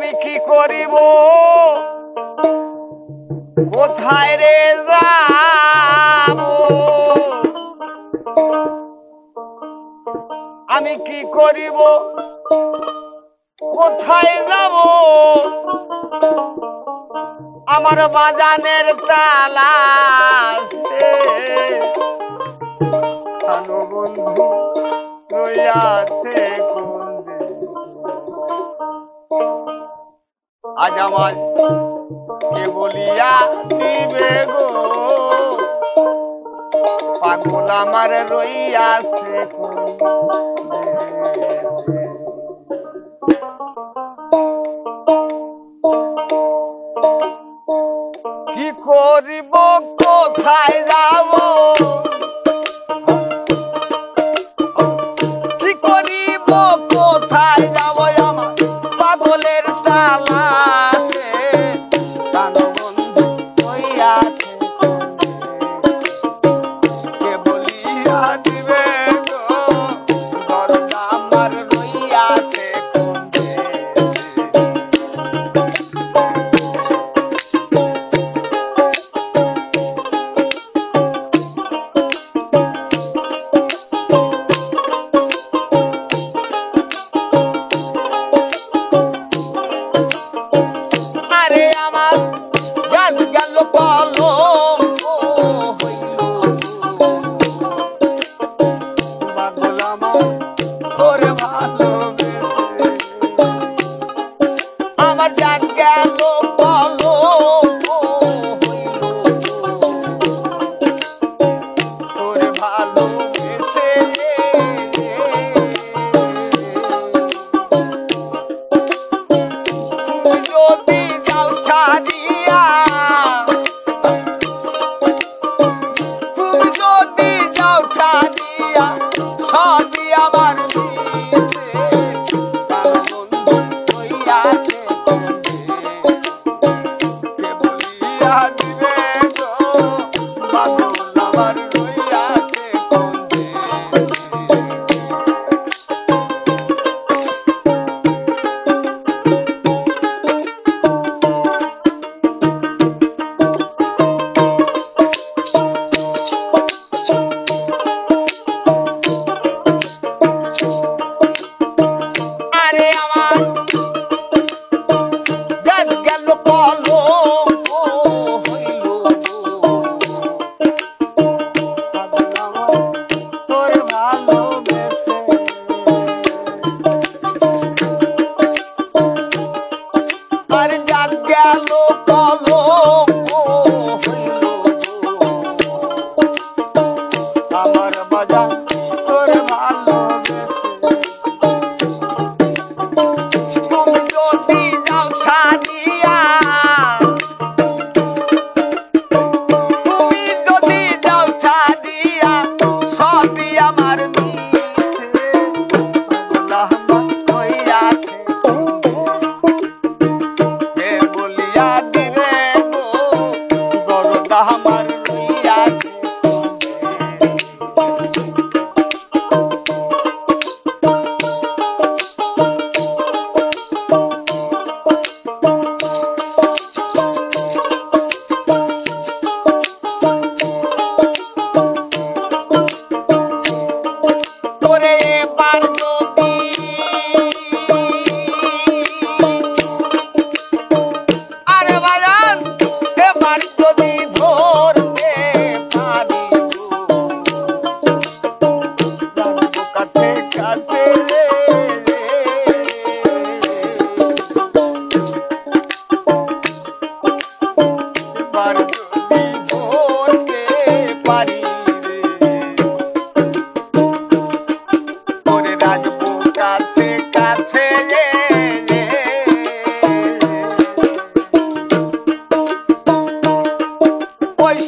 আমি কি করিব কোথায় রে যাব আমি কি করিব কোথায় যাব আমার বাজানের তালাশে কানো বন্ধু রইয়াছে আজ আমার কে বলিয়া দিবে গো পাগল আমার রইয়াছে কি করিব কোথায় যাব কি করিব কোথায় যাব আমার পাগলের তালাশে কানো বন্ধু হইয়াছে কে বলিয়া দিবে গো দরজা আমার রইয়াছে আমার জান গেল বলো তোরে ভালোবেসে তুমি যদি যাও ছাড়িয়া তুমি যদি যাও ছাড়িয়া সবই আমার আমার বাজার তোর ভালোবেসে তুমি যদি যাও ছাড়িয়া তুমি যদি যাও ছাড়িয়া সবই আমার মিশে আল্লাহ হইয়াছে কে বলিয়া দিবে গো দরজা আমার রইয়াছে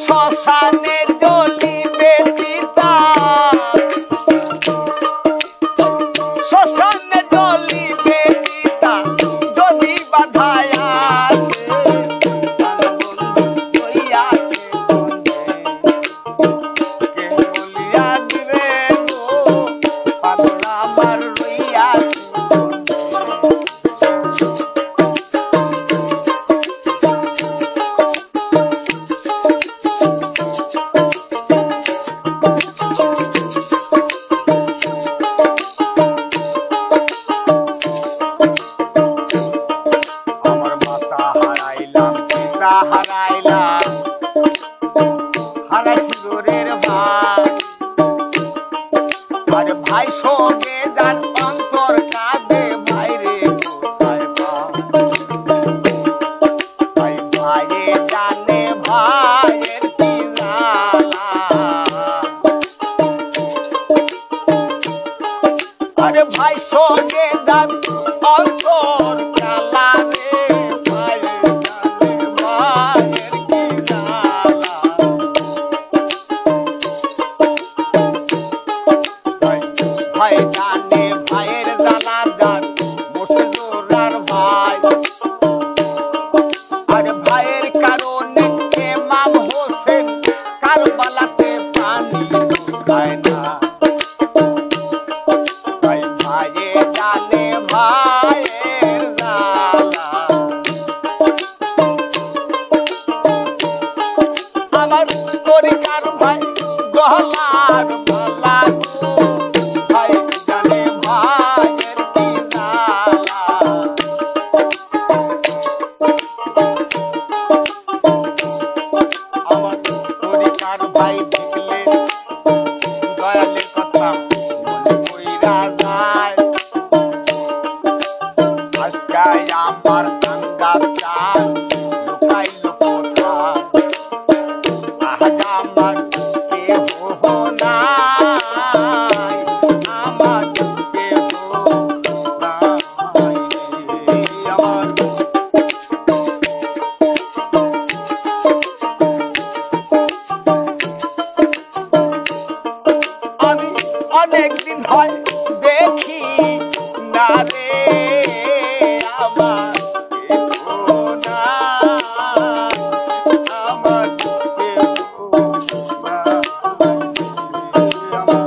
শ্মশানে জ্বলিবে চিতা শ্মশানে জ্বলিবে চিতা যদি বাধায় আসে বন্ধু হইয়া সঙ্গে যার অন্তর কাঁদে ভাইরে কোথায় ভাই ভাইয়ে জানে ভাইয়ের কি জ্বালা আরে ভাই সঙ্গে যার অন্তর কালা রে ভাই জানে ভাইয়ের কি জ্বালা ভাই জানে ভাইয়ের জ্বালা যার মুর্শিদুরার ভাই আর ভাইয়ের কারণে ইমাম হোসেন কারবালাতে পানি খায় না ভাই ভাইয়ে জানে ভাইয়ের জ্বালা আমার তরিকার ভাই গহলার ভালা ভাই জানে ভাইয়ের কি জ্বালা আমার তরিকার ভাই দেখলে দয়ালের কথা মনে কইরা যায় আজকে আমার আন্দাজ চায় লুকাইল কোথায় আজ আমার কেহ নাই আমার কেহ নাই আমার আমি অনেকদিন হয় দেখি না রে আমার কেহ নাই আমার কেহ নাই আমার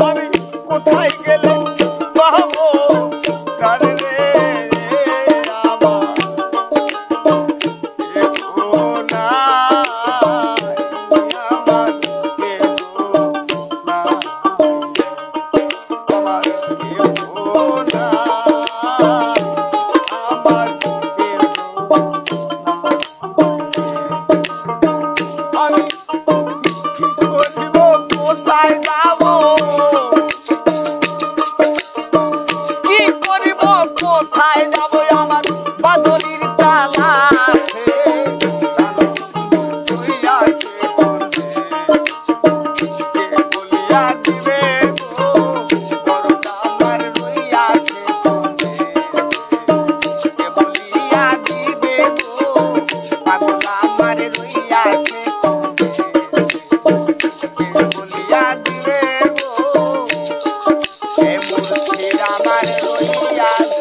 আমি কোথায় গেলে পাবো কার রে আমার কেহ নাই আমার কেহ নাই আমার কেহ নাই আমার কেহ নাই আমি কি করিব কোথায় যাব কি করিব কোথায় যাব আমার বাদলির তালা আছে তুই আছে কে বলিয়া দিবে গো দরজা আমার রইয়াছে কে বলিয়া দিবে গো পাগল আমার রইয়াছে কে বলিয়া দিবে গো এ মুর্শিদ আমার রইয়াছে